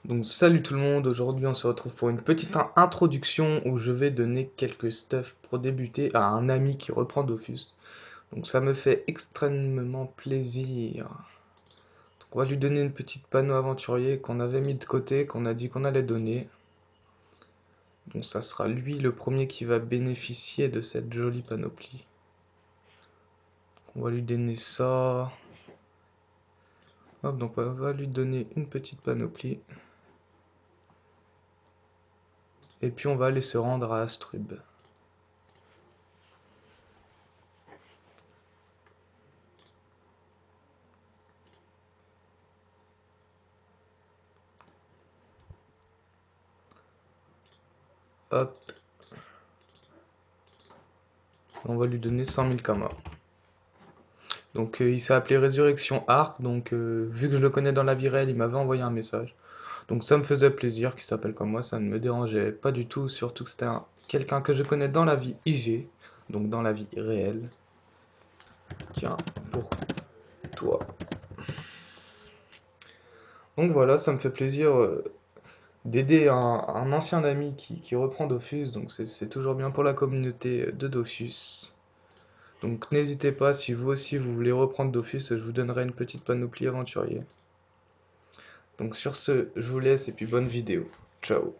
Donc salut tout le monde, aujourd'hui on se retrouve pour une petite introduction où je vais donner quelques stuff pour débuter à un ami qui reprend Dofus. Donc ça me fait extrêmement plaisir. Donc on va lui donner une petite panneau aventurier qu'on avait mis de côté, qu'on a dit qu'on allait donner. Donc ça sera lui le premier qui va bénéficier de cette jolie panoplie. On va lui donner ça. Hop, donc on va lui donner une petite panoplie. Et puis on va aller se rendre à Astrub. Hop, on va lui donner 100 000 kamas. Donc il s'est appelé Résurrection Arc, donc vu que je le connais dans la vie réelle, il m'avait envoyé un message. Donc ça me faisait plaisir qu'il s'appelle comme moi, ça ne me dérangeait pas du tout, surtout que c'était quelqu'un que je connais dans la vie IG, donc dans la vie réelle. Tiens, pour toi. Donc voilà, ça me fait plaisir d'aider un ancien ami qui reprend Dofus, donc c'est toujours bien pour la communauté de Dofus. Donc n'hésitez pas, si vous aussi vous voulez reprendre Dofus, je vous donnerai une petite panoplie aventurier. Donc sur ce, je vous laisse et puis bonne vidéo. Ciao.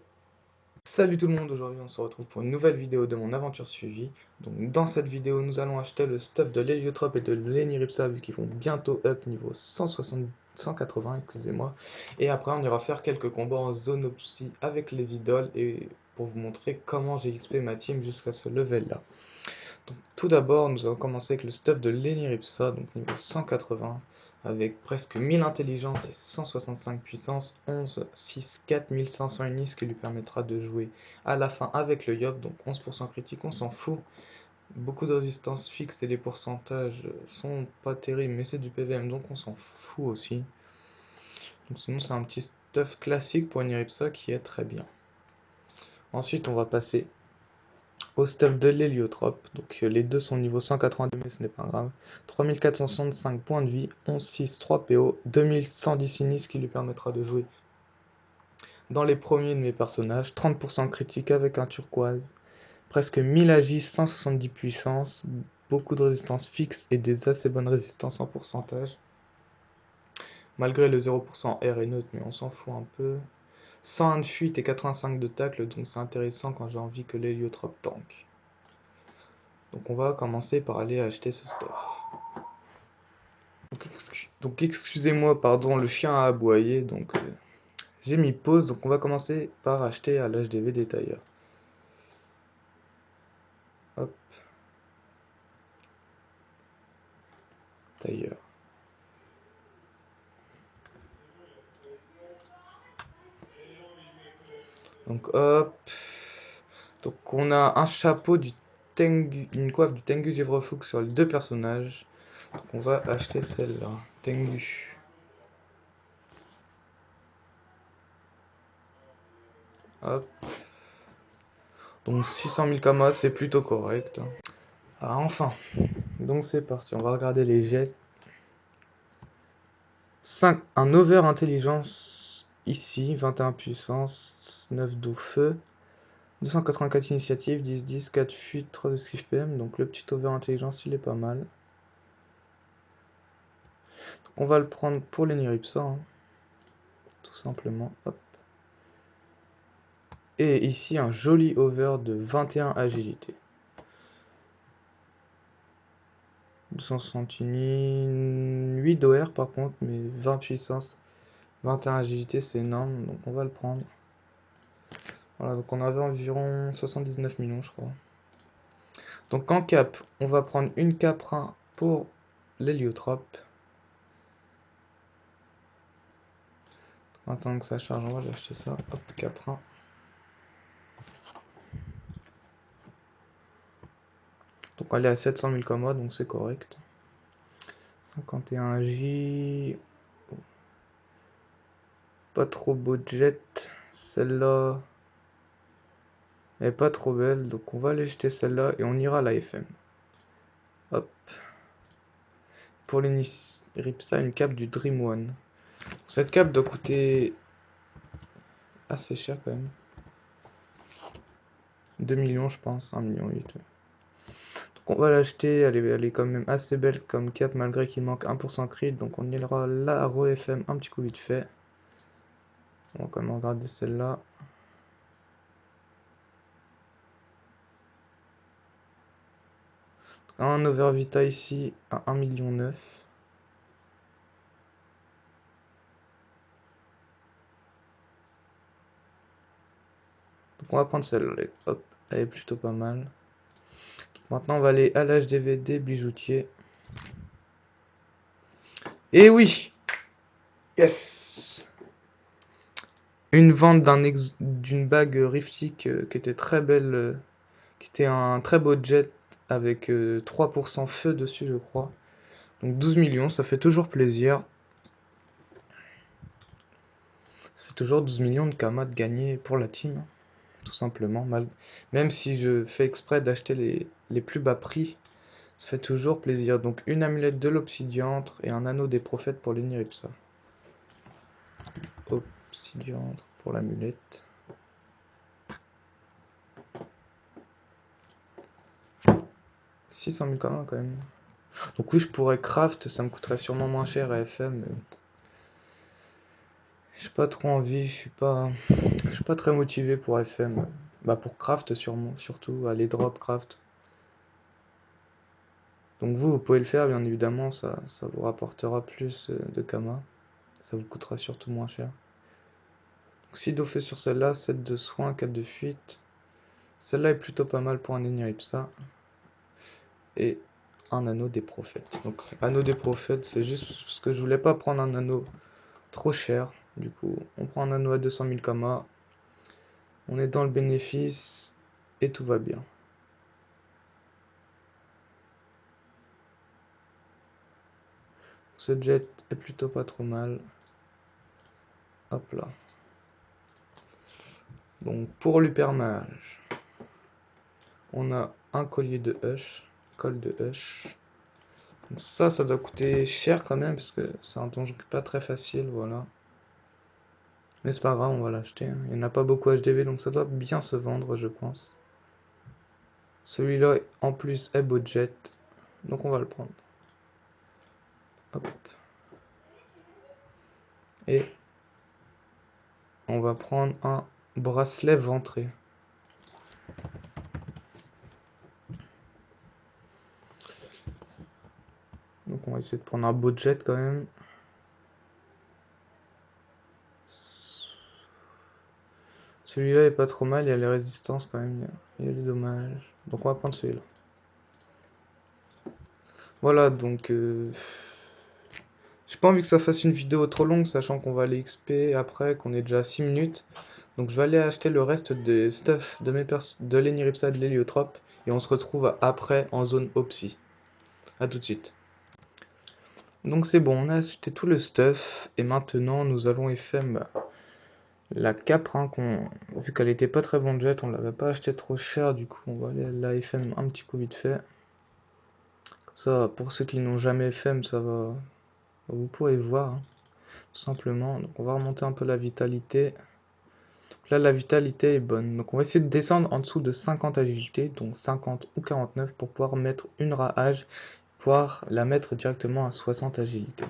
Salut tout le monde, aujourd'hui on se retrouve pour une nouvelle vidéo de mon aventure suivie. Donc dans cette vidéo, nous allons acheter le stuff de l'héliotrope et de l'Eniripsa vu qu'ils vont bientôt up niveau 160, 180, excusez-moi. Et après on ira faire quelques combats en zone psy avec les idoles et pour vous montrer comment j'ai XP ma team jusqu'à ce level là. Donc tout d'abord, nous allons commencer avec le stuff de l'Eniripsa, donc niveau 180, avec presque 1000 intelligence et 165 puissance, 11, 6, 4500 unis, ce qui lui permettra de jouer à la fin avec le Yop, donc 11% critique, on s'en fout. Beaucoup de résistance fixe et les pourcentages sont pas terribles, mais c'est du PVM, donc on s'en fout aussi. Donc sinon c'est un petit stuff classique pour Eniripsa qui est très bien. Ensuite on va passer au stuff de l'héliotrope, donc les deux sont niveau 182 mais ce n'est pas grave. 3465 points de vie, 11-6, 3 PO, 2110 sinistres qui lui permettra de jouer dans les premiers de mes personnages, 30% critique avec un turquoise, presque 1000 agis, 170 puissance, beaucoup de résistance fixe et des assez bonnes résistances en pourcentage. Malgré le 0% R et neutre, mais on s'en fout un peu. 101 de fuite et 85 de tacle, donc c'est intéressant quand j'ai envie que l'héliotrope tank. Donc on va commencer par aller acheter ce stuff. Donc excusez-moi, pardon, le chien a aboyé, donc j'ai mis pause, donc on va commencer par acheter à l'HDV détailleur. Hop. Tailleur. Donc hop. Donc on a un chapeau du Tengu, une coiffe du Tengu Givrefou sur les deux personnages. Donc on va acheter celle-là, Tengu. Hop. Donc 600 000 kamas, c'est plutôt correct. Ah enfin. Donc c'est parti, on va regarder les jets. 5, un over intelligence ici, 21 puissance, 9 d'eau feu, 284 initiative, 10-10, 4 fuites, 3 esquives PM, donc le petit over intelligence il est pas mal. Donc on va le prendre pour l'Eniripsa, hein, tout simplement. Hop. Et ici un joli over de 21 agilité. 260 unis, 8 d'OR par contre, mais 20 puissance, 21 agilité c'est énorme, donc on va le prendre. Voilà, donc on avait environ 79 millions je crois. Donc en cap, on va prendre une caprin pour l'héliotrope. Attends que ça charge, on va acheter ça. Hop, caprin. Donc elle est à 700 000 comme moi, donc c'est correct. 51J. Pas trop beau jet. Celle-là elle est pas trop belle, donc on va aller jeter celle-là et on ira à la FM. Hop. Pour l'Eniripsa, une cape du Dream One. Cette cape doit coûter assez cher quand même. 2 millions je pense, 1,8 million. Donc on va l'acheter, elle est quand même assez belle comme cap malgré qu'il manque 1% crit. Donc on ira la ReFM un petit coup vite fait. On va quand même regarder celle-là. Un Overvita ici à 1,9 million. Donc on va prendre celle-là. Hop, elle est plutôt pas mal. Maintenant on va aller à l'HDVD bijoutier. Et oui! Yes! Une vente d'une bague Riftic qui était très belle, qui était un très beau jet avec 3% feu dessus je crois. Donc 12 millions, ça fait toujours plaisir. Ça fait toujours 12 millions de kamas de gagner pour la team, tout simplement. Même si je fais exprès d'acheter les plus bas prix, ça fait toujours plaisir. Donc une amulette de l'obsidiantre et un anneau des prophètes pour l'Eniripsa. Obsidiantre pour l'amulette. 600 000 kamas quand même. Donc oui, je pourrais craft, ça me coûterait sûrement moins cher à FM. Mais j'ai pas trop envie, je suis pas très motivé pour FM. Bah pour craft sûrement, surtout aller drop craft. Donc vous pouvez le faire bien évidemment, ça vous rapportera plus de kama. Ça vous coûtera surtout moins cher. Donc si fait sur celle-là, 7 de soins, 4 de fuite. Celle-là est plutôt pas mal pour un Eniripsa. Et un anneau des prophètes. Donc anneau des prophètes, c'est juste parce que je voulais pas prendre un anneau trop cher. Du coup, on prend un anneau à 200 000 kama. On est dans le bénéfice et tout va bien. Ce jet est plutôt pas trop mal. Hop là. Donc pour l'hypermage, on a un collier de Hush, col de Hush. Donc ça doit coûter cher quand même parce que c'est un donjon pas très facile, voilà. Mais c'est pas grave, on va l'acheter. Il n'y en a pas beaucoup HDV donc ça doit bien se vendre, je pense. Celui-là en plus est beau jet, donc on va le prendre. Hop. Et on va prendre un bracelet ventré. Donc on va essayer de prendre un beau jet quand même. Celui-là est pas trop mal, il y a les résistances quand même, il y a les dommages. Donc on va prendre celui-là. Voilà, donc j'ai pas envie que ça fasse une vidéo trop longue, sachant qu'on va aller XP après, qu'on est déjà à 6 minutes. Donc je vais aller acheter le reste des stuff de l'Eniripsa de l'héliotrope, et on se retrouve après en zone Opsy. A tout de suite. Donc c'est bon, on a acheté tout le stuff, et maintenant nous allons FM la capre, hein, vu qu'elle était pas très bonne jet, on l'avait pas acheté trop cher, du coup on va aller à la FM un petit coup vite fait. Comme ça, pour ceux qui n'ont jamais FM, ça va, vous pourrez voir, hein, tout simplement. Donc on va remonter un peu la vitalité. Donc là la vitalité est bonne, donc on va essayer de descendre en dessous de 50 agilité, donc 50 ou 49 pour pouvoir mettre une rage, pouvoir la mettre directement à 60 agilité.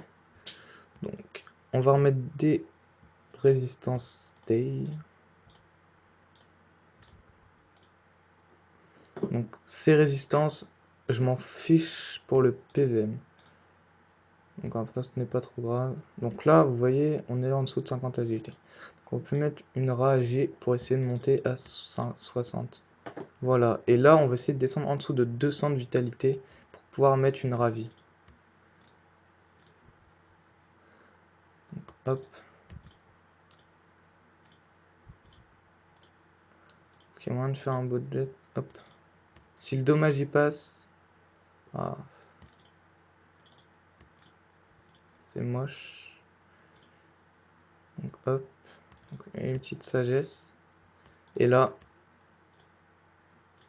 Donc on va remettre des résistances stay. Donc ces résistances, je m'en fiche pour le PVM. Donc après ce n'est pas trop grave. Donc là vous voyez on est en dessous de 50 agilité. Donc on peut mettre une rage pour essayer de monter à 60. Voilà. Et là on va essayer de descendre en dessous de 200 de vitalité pour pouvoir mettre une ravie. Donc hop. Ok, moyen de faire un beau jet. Hop. Si le dommage y passe. Ah. C'est moche. Donc hop. Donc, une petite sagesse. Et là.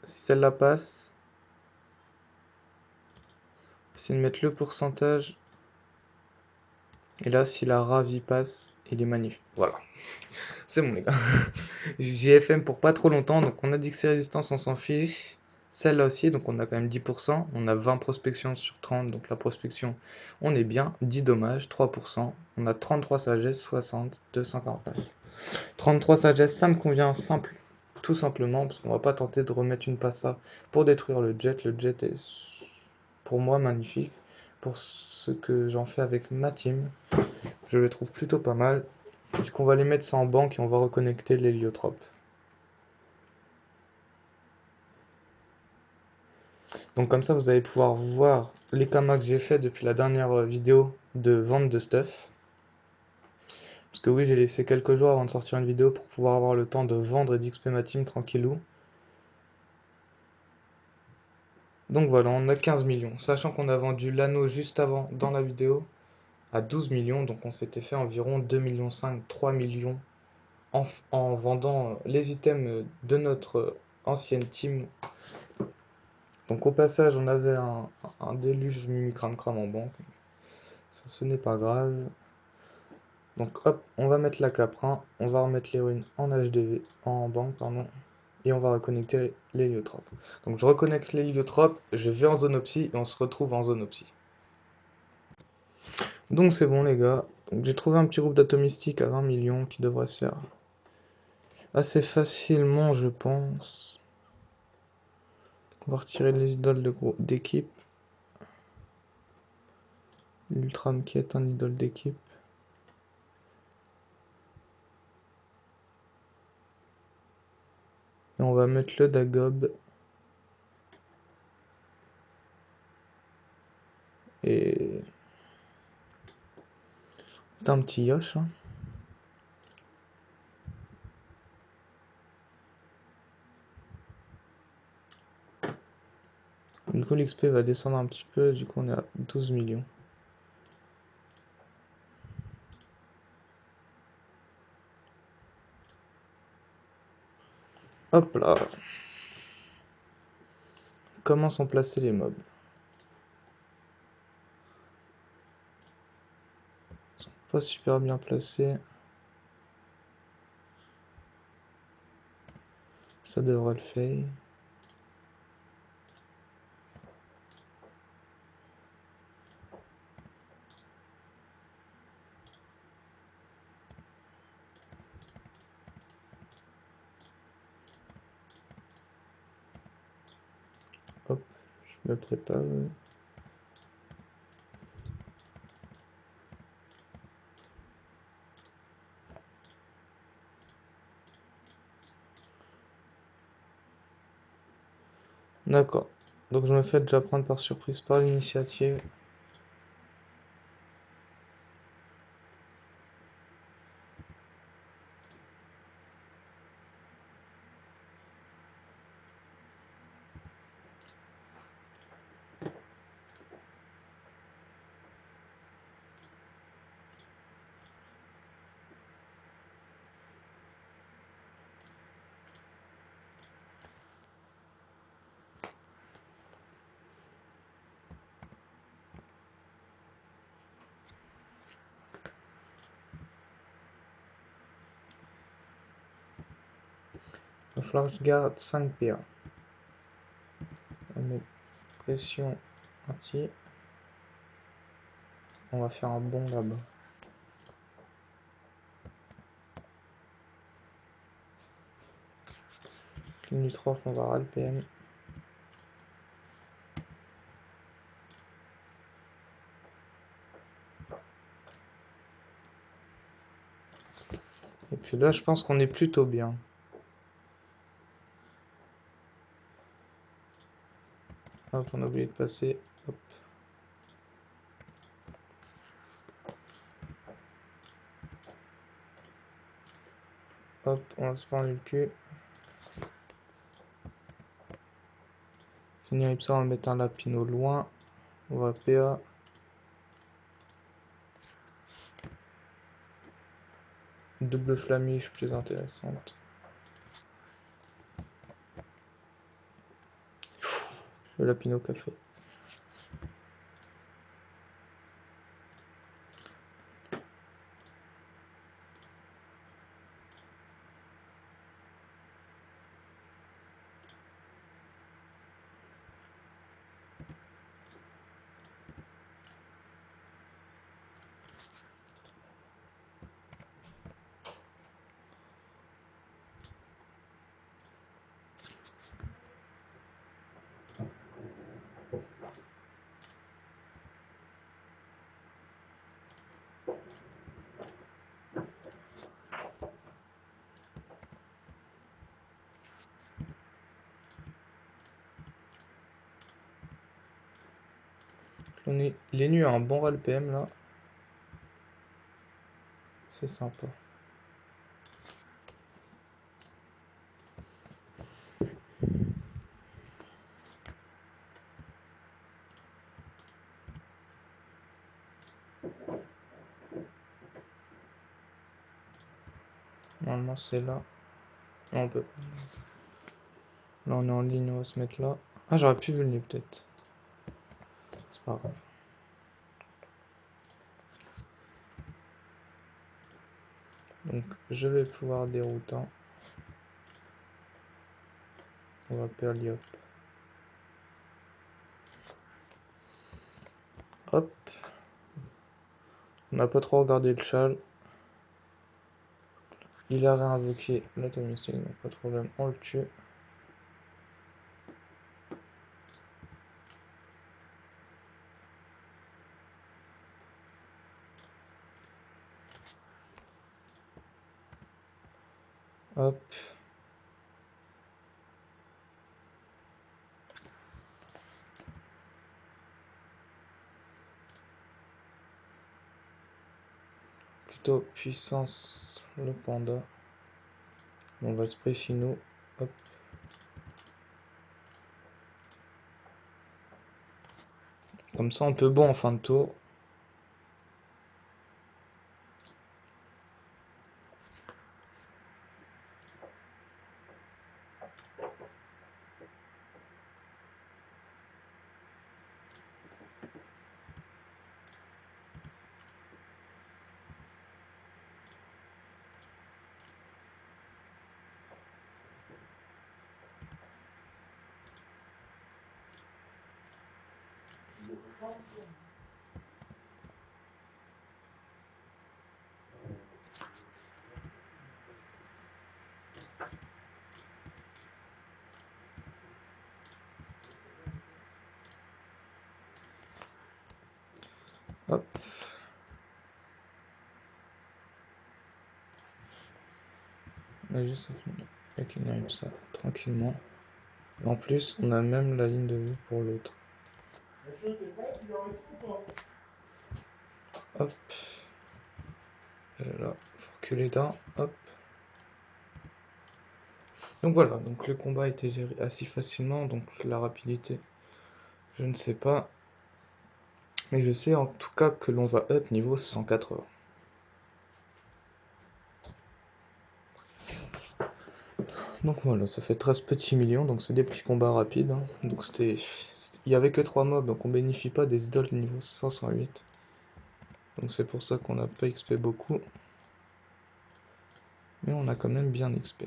Si celle-là passe. On va essayer de mettre le pourcentage. Et là si la ravie passe. Il est magnifique. Voilà. C'est bon, les gars. JFM pour pas trop longtemps. Donc, on a dit que ces résistances, on s'en fiche. Celle-là aussi, donc on a quand même 10%. On a 20 prospections sur 30. Donc, la prospection, on est bien. 10 dommages, 3%. On a 33 sagesse, 60, 249. 33 sagesse, ça me convient simple. Tout simplement, parce qu'on va pas tenter de remettre une passa pour détruire le jet. Le jet est, pour moi, magnifique. Pour ce que j'en fais avec ma team, je le trouve plutôt pas mal. Du coup, on va les mettre ça en banque et on va reconnecter l'héliotrope. Donc comme ça, vous allez pouvoir voir les kamas que j'ai fait depuis la dernière vidéo de vente de stuff. Parce que oui, j'ai laissé quelques jours avant de sortir une vidéo pour pouvoir avoir le temps de vendre et d'XP ma team tranquillou. Donc voilà, on a 15 millions. Sachant qu'on a vendu l'anneau juste avant dans la vidéo à 12 millions. Donc on s'était fait environ 2,5 millions, 3 millions en vendant les items de notre ancienne team. Donc au passage, on avait un déluge Mimikram Kram en banque. Ça, ce n'est pas grave. Donc hop, on va mettre la caprin, on va remettre l'héroïne en HDV, en banque, pardon. Et on va reconnecter l'héliotrope. Donc je reconnecte l'héliotrope, je vais en zone opsie et on se retrouve en zone opsie. Donc c'est bon les gars. Donc j'ai trouvé un petit groupe d'atomistiques à 20 millions qui devrait se faire assez facilement, je pense. On va retirer les idoles d'équipe. L'Ultram qui est un idole d'équipe. Et on va mettre le Dagob. Et un petit Yosh. Hein. Du coup l'XP va descendre un petit peu, du coup on est à 12 millions. Hop là. Comment sont placés les mobs? Ils sont pas super bien placés. Ça devrait le faire. Hop, je me prépare. D'accord. Donc je me fais déjà prendre par surprise par l'initiative. Il va falloir que je garde 5 PA. On met pression anti. On va faire un bond là-bas. Nutrof, on va ras le PM. Et puis là, je pense qu'on est plutôt bien. Hop, on a oublié de passer. Hop. Hop, on se prend le cul. Finir ça, on va mettre un lapino loin. On va PA. Double flamiche plus intéressante. Le lapino café. Lenu a un bon ral PM là. C'est sympa. Normalement c'est là. Non, on peut pas. Là on est en ligne, on va se mettre là. Ah, j'aurais pu venir peut-être. C'est pas grave. Donc je vais pouvoir dérouter. On va Perliop. Hop. On n'a pas trop regardé le châle. Il a réinvoqué l'atomistique, donc pas de problème, on le tue. Hop. Plutôt puissance le panda. On va spray Sino. Hop. Comme ça on peut bon en fin de tour. Hop. On a juste avec une arrive ça tranquillement. Et en plus, on a même la ligne de vue pour l'autre. Hop. Et là, faut reculer d'un. Hop. Donc voilà, donc le combat a été géré assez facilement, donc la rapidité, je ne sais pas. Mais je sais en tout cas que l'on va up niveau 180. Donc voilà, ça fait 13 petits millions, donc c'est des petits combats rapides. Hein. Donc il y avait que 3 mobs, donc on bénéficie pas des idoles niveau 508. Donc c'est pour ça qu'on n'a pas XP beaucoup. Mais on a quand même bien XP.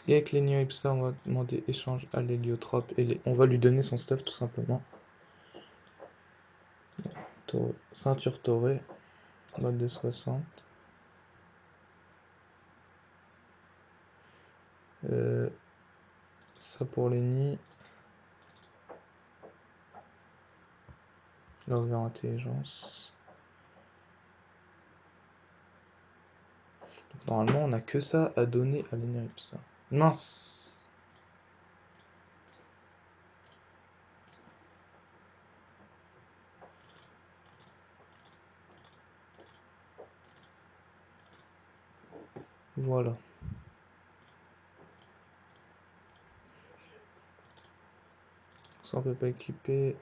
Et avec les Ipsa, on va demander échange à l'héliotrope et on va lui donner son stuff tout simplement. Ceinture taurée, mode de 60. Ça pour les nids. L'over intelligence. Donc, normalement, on a que ça à donner à l'Eneripsa. Mince! Voilà. Ça, on peut pas équiper.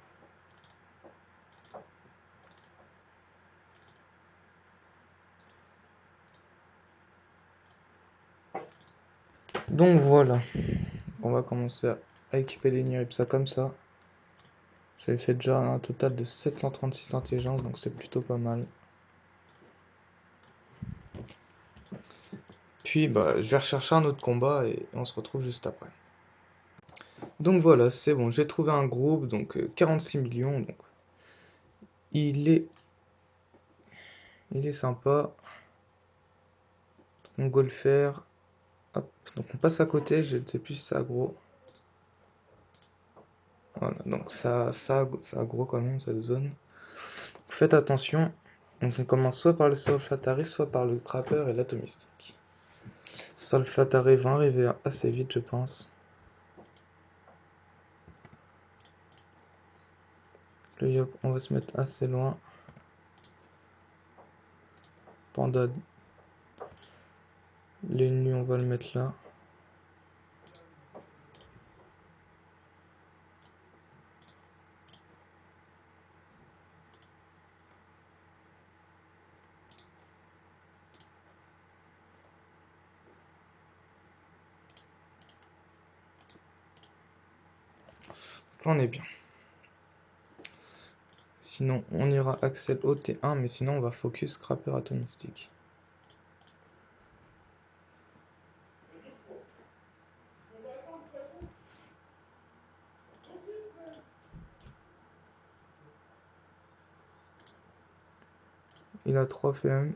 Donc voilà. On va commencer à équiper l'Eneripsa comme ça. Ça lui fait déjà un total de 736 intelligence, donc c'est plutôt pas mal. Puis bah, je vais rechercher un autre combat et on se retrouve juste après. Donc voilà, c'est bon, j'ai trouvé un groupe, donc 46 millions, donc il est sympa. On go le faire. Hop, donc on passe à côté, je ne sais plus si ça aggro. Voilà, donc ça aggro quand même, cette zone. Faites attention. Donc on commence soit par le Solfatari, soit par le Trapper et l'Atomistique. Solfatari va arriver assez vite, je pense. Le yop, on va se mettre assez loin. Panda, l'ennemi, on va le mettre là. Là, on est bien. Sinon, on ira Axel au T1, mais sinon, on va focus Scrapper Atomistic. Il a 3 FM.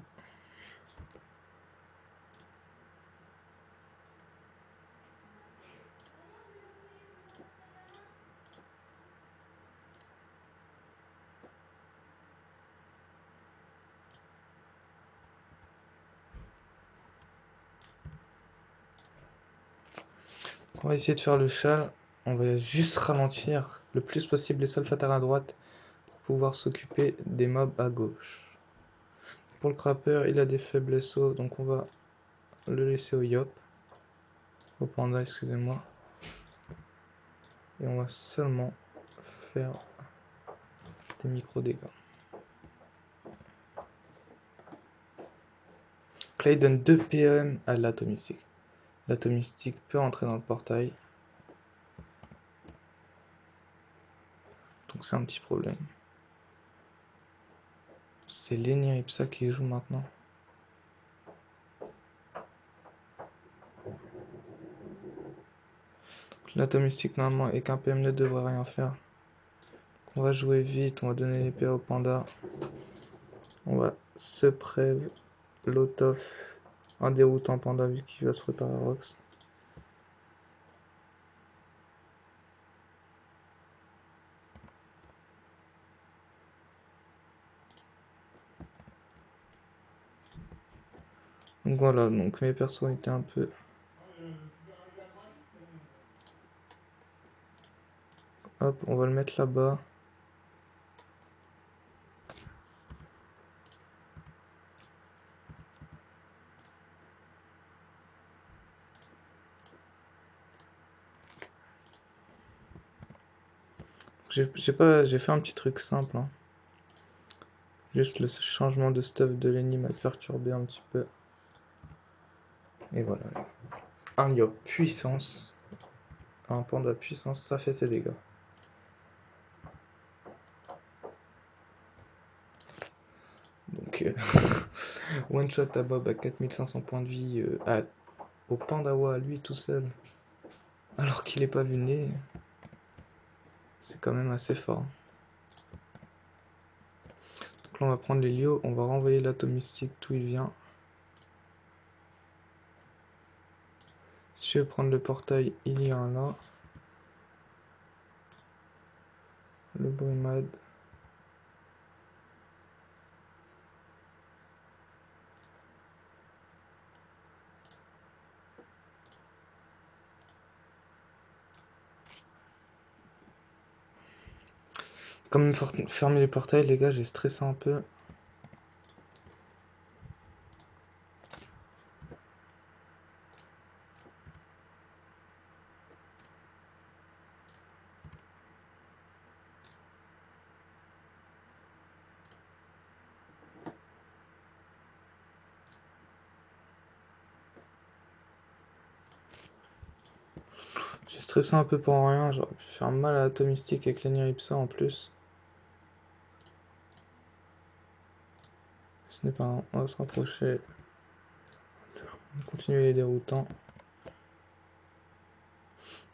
On va essayer de faire le châle. On va juste ralentir le plus possible les salvateurs à droite pour pouvoir s'occuper des mobs à gauche. Pour le crapper, il a des faiblesses eau, donc on va le laisser au yop. Au panda, excusez-moi. Et on va seulement faire des micro-dégâts. Donc là, il donne 2 PM à l'atomistique. L'atomistique peut entrer dans le portail. Donc c'est un petit problème. C'est l'Eniripsa qui joue maintenant. L'atomistique normalement et qu'un PM ne devrait rien faire. Donc on va jouer vite, on va donner l'épée au panda. On va se prév l'autof en déroutant panda vu qu'il va se préparer à Rox. Donc voilà, donc mes persos étaient un peu... Hop, on va le mettre là-bas. J'ai fait un petit truc simple. Hein. Juste le changement de stuff de l'ennemi m'a perturbé un petit peu. Et voilà. Un yop puissance. Un panda puissance, ça fait ses dégâts. Donc, one shot à Bob à 4500 points de vie au Pandawa à lui tout seul. Alors qu'il est pas vulné. C'est quand même assez fort. Donc là, on va prendre les lios, on va renvoyer l'atomistique d'où il vient. Si je vais prendre le portail, il y a un là. Le Brumad. Comme fermer les portails, les gars, j'ai stressé un peu. J'ai stressé un peu pour rien, j'aurais pu faire mal à l'atomistique avec l'Eniripsa en plus. Ce n'est pas un... On va se rapprocher. On va continuer les déroutants.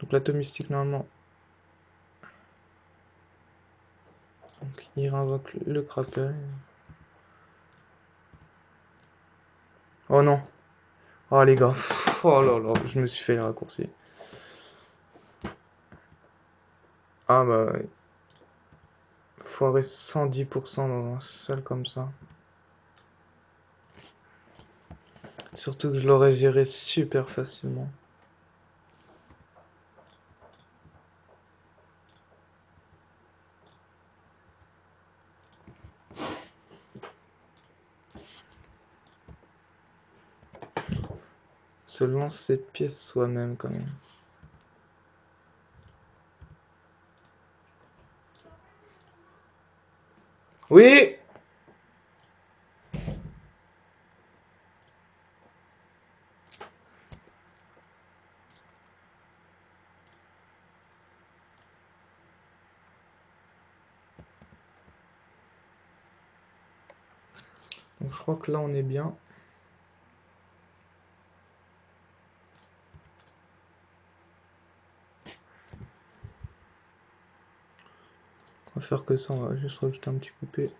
Donc l'atomistique normalement. Donc il invoque le crapper. Oh non. Oh les gars. Oh là là, je me suis fait les raccourcis. Ah bah ouais. Foirer 110% dans un seul comme ça. Surtout que je l'aurais géré super facilement. se lance cette pièce soi-même quand même. Oui! Donc je crois que là on est bien. On va faire que ça, on va juste rajouter un petit coupé.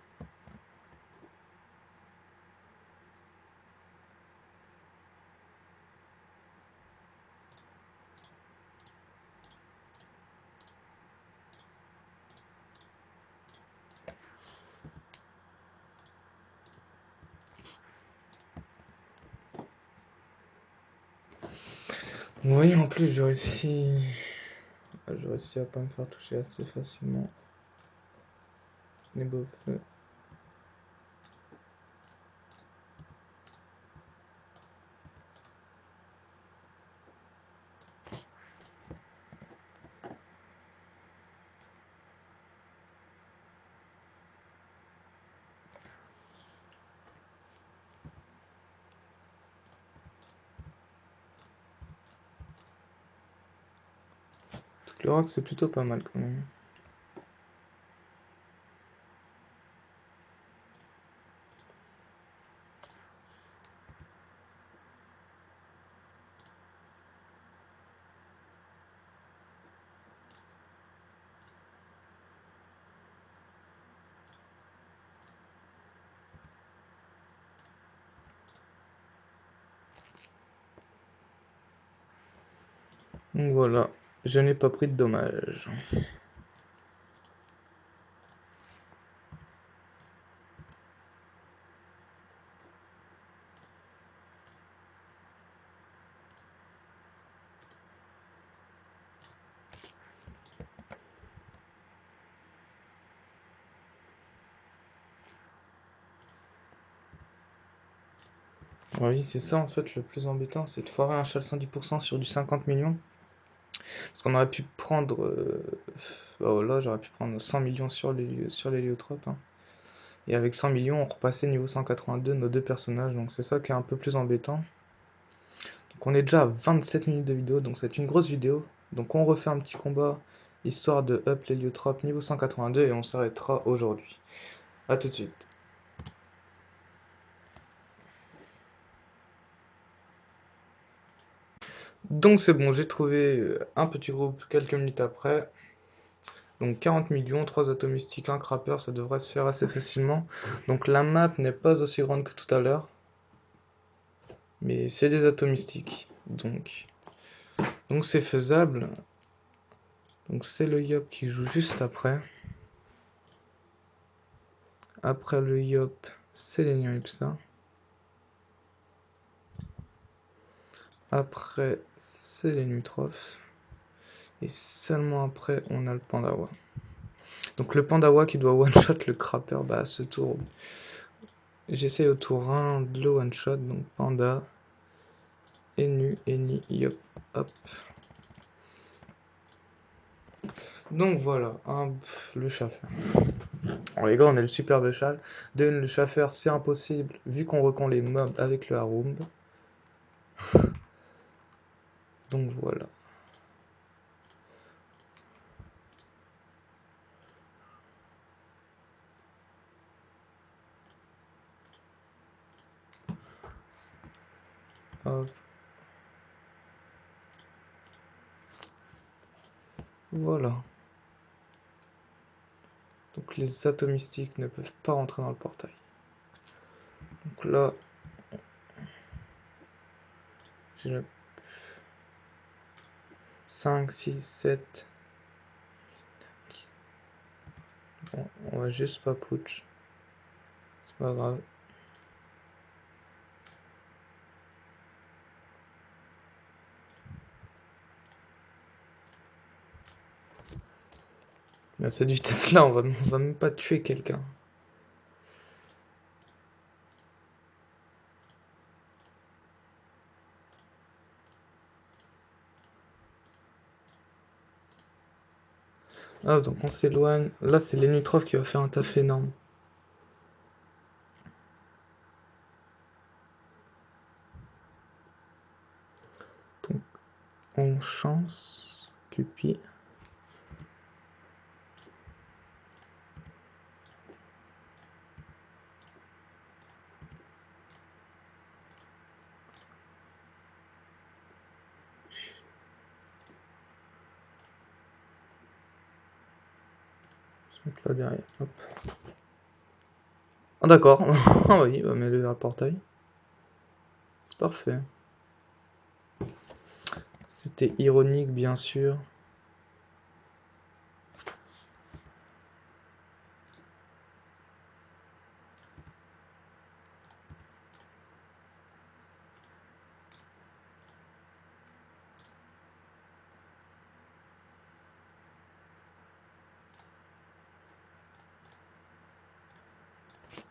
Oui, en plus j'ai réussi à pas me faire toucher assez facilement. Les beaux feux. Le rock c'est plutôt pas mal quand même. Donc voilà, je n'ai pas pris de dommages. Oui, c'est ça en fait le plus embêtant, c'est de foirer un châle 110% sur du 50 millions. Parce qu'on aurait pu prendre. Oh là, j'aurais pu prendre 100 millions sur l'héliotrope, hein. Et avec 100 millions, on repassait niveau 182 nos deux personnages, donc c'est ça qui est un peu plus embêtant. Donc on est déjà à 27 minutes de vidéo, donc c'est une grosse vidéo. Donc on refait un petit combat, histoire de up l'héliotrope niveau 182, et on s'arrêtera aujourd'hui. A tout de suite. Donc c'est bon, j'ai trouvé un petit groupe quelques minutes après. Donc 40 millions, 3 atomistiques, un crapper, ça devrait se faire assez facilement. Donc la map n'est pas aussi grande que tout à l'heure. Mais c'est des atomistiques. Donc c'est faisable. Donc c'est le Yop qui joue juste après. Après le Yop, c'est les Nympsa. Après, c'est les Nutrophes. Et seulement après, on a le Pandawa. Donc le Pandawa qui doit one-shot le Crapper, bah à ce tour, j'essaie au tour 1 de le one-shot. Donc Panda, Enu, Eni, Yop, hop. Donc voilà, le Schaffer. Alors les gars, on a le superbe châle. De le Schaffer, c'est impossible vu qu'on recon les mobs avec le Harum. Donc voilà. Hop. Voilà. Donc les atomistiques ne peuvent pas rentrer dans le portail. Donc là, j'ai le 5, 6, 7. Bon, on va juste pas putsch. C'est pas grave. Mais c'est du Tesla, on va même pas tuer quelqu'un. Ah, donc on s'éloigne. Là, c'est l'Enitrov qui va faire un taf énorme. Donc, on chance. Cupi. Se mettre là derrière. Hop. Ah, d'accord. Ah oui, bah, mets-le vers le portail. C'est parfait. C'était ironique, bien sûr.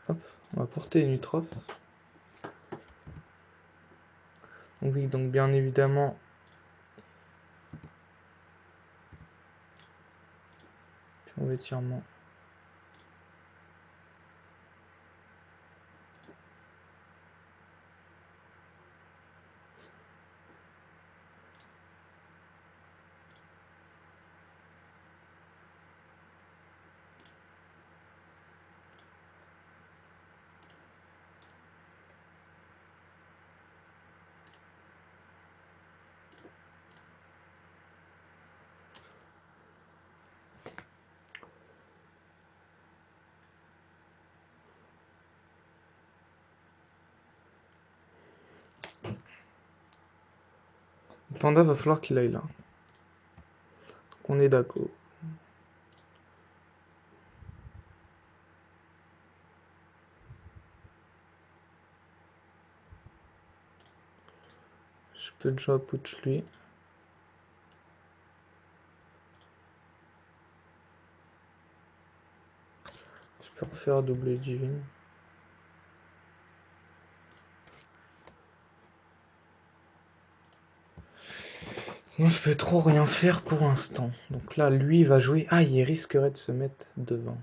Hop, on va porter une Utrof. Oui, donc bien évidemment, pion étirement. Le panda va falloir qu'il aille là. Donc on est d'accord. Je peux déjà putsch lui. Je peux refaire double divine. Moi je peux trop rien faire pour l'instant. Donc là lui va jouer. Ah, il risquerait de se mettre devant.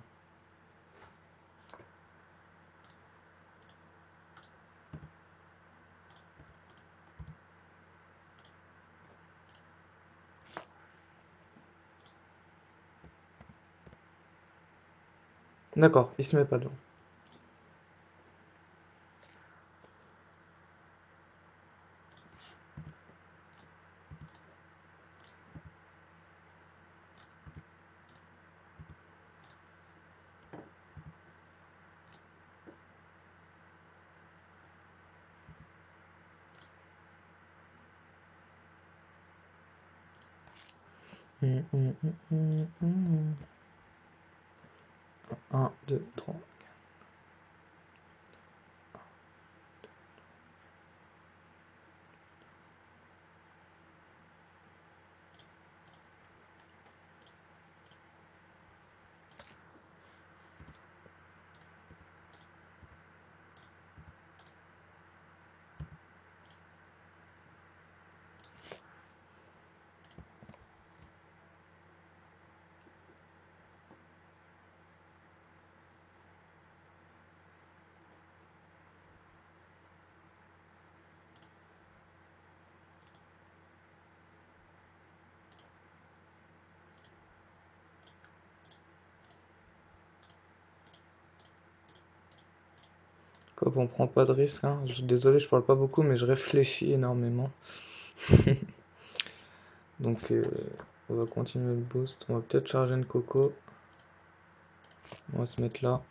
D'accord, il se met pas devant. Hum, hum, hum, hum, hum. 1, 2, 3. Comme on prend pas de risque, hein. Désolé, je parle pas beaucoup, mais je réfléchis énormément. Donc on va continuer le boost. On va peut-être charger une coco. On va se mettre là.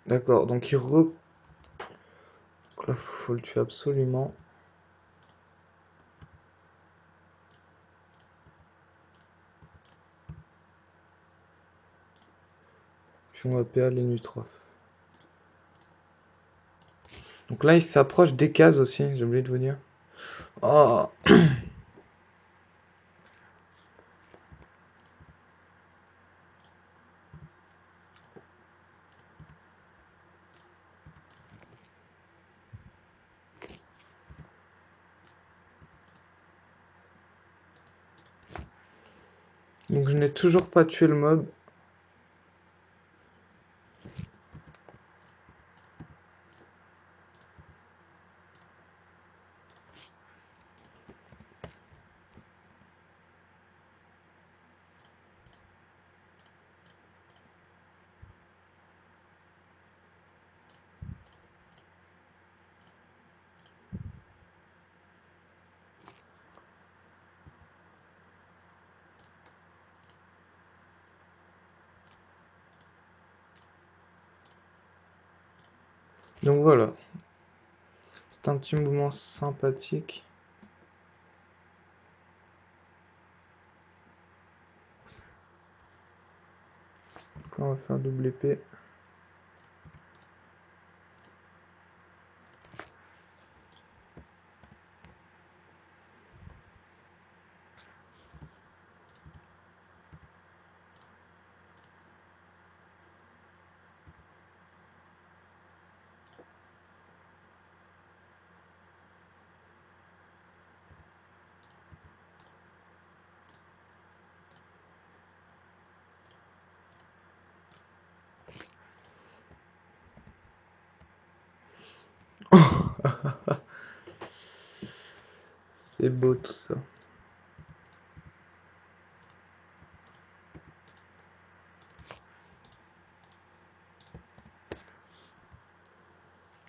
D'accord, donc il re... Donc là, faut le tuer absolument. Puis on va PA les Nutrof. Donc là, il s'approche des cases aussi, j'ai oublié de vous dire. Oh. Donc je n'ai toujours pas tué le mob. Donc voilà, c'est un petit mouvement sympathique. Donc là, on va faire double épée. C'est beau tout ça.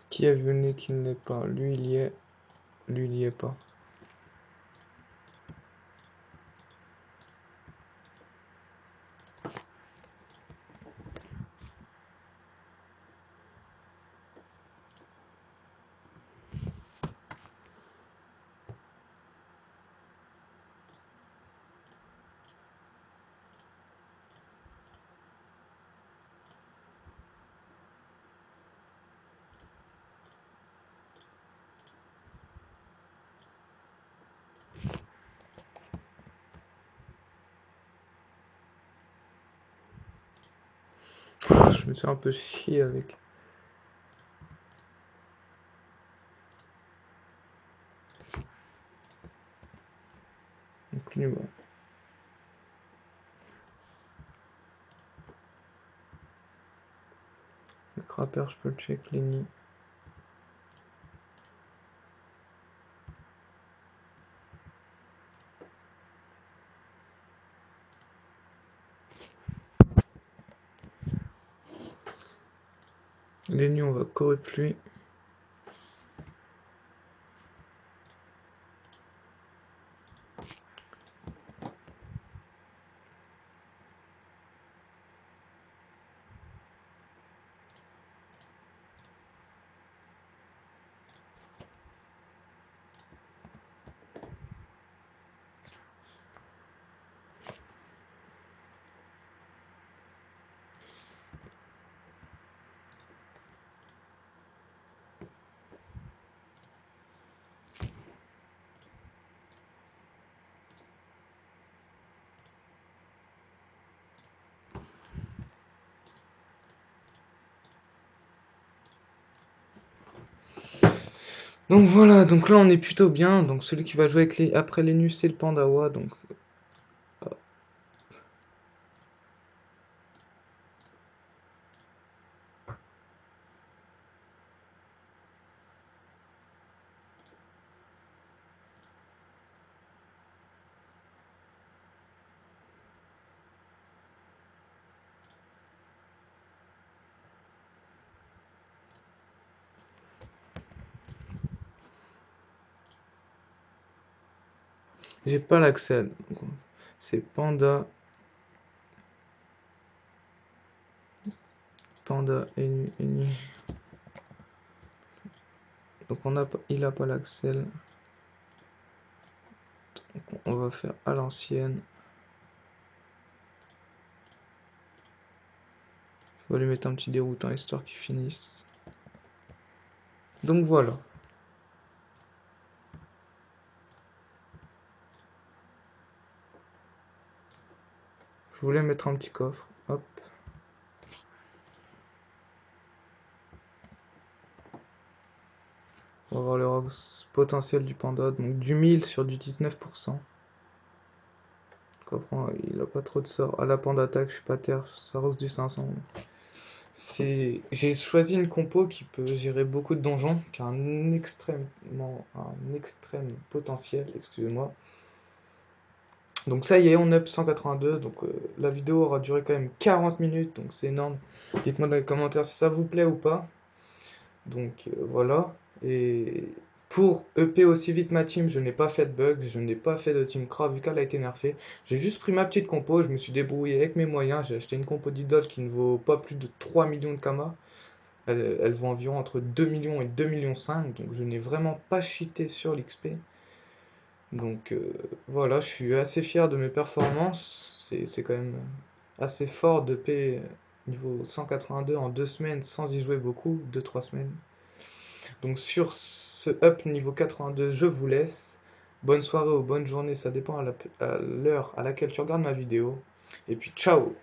Qui est venu, qui ne l'est pas. Lui, il y est. Lui, il y est pas. Je me suis un peu chié avec. Donc lui, bon. Le crapper, je peux le check Lenny. Lenny, on va correct lui. Donc voilà, donc là on est plutôt bien. Donc celui qui va jouer avec après les nus, c'est le Pandawa. Donc j'ai pas l'accès. C'est Panda. Panda et nu. Donc il a pas l'accès. Donc on va faire à l'ancienne. On va lui mettre un petit déroutant histoire qu'il finisse. Donc voilà. Je voulais mettre un petit coffre. Hop. On va voir le rocks potentiel du panda. Donc du 1000 sur du 19%. Donc Après, il a pas trop de sorts. À la pan d'attaque, je suis pas terre, ça rose du 500. J'ai choisi une compo qui peut gérer beaucoup de donjons, qui a un extrême potentiel, excusez-moi. Donc ça y est, on up 182, donc la vidéo aura duré quand même 40 minutes, donc c'est énorme. Dites-moi dans les commentaires si ça vous plaît ou pas. Donc voilà. Et pour EP aussi vite ma team, je n'ai pas fait de bug, je n'ai pas fait de team craft vu qu'elle a été nerfée. J'ai juste pris ma petite compo, je me suis débrouillé avec mes moyens. J'ai acheté une compo d'idole qui ne vaut pas plus de 3 millions de kamas. Elle vaut environ entre 2 millions et 2 millions 5, donc je n'ai vraiment pas cheaté sur l'XP. Donc voilà, je suis assez fier de mes performances. C'est quand même assez fort de P niveau 182 en 2 semaines sans y jouer beaucoup, 2-3 semaines. Donc sur ce up niveau 82, je vous laisse. Bonne soirée ou bonne journée, ça dépend à l'heure à laquelle tu regardes ma vidéo. Et puis ciao!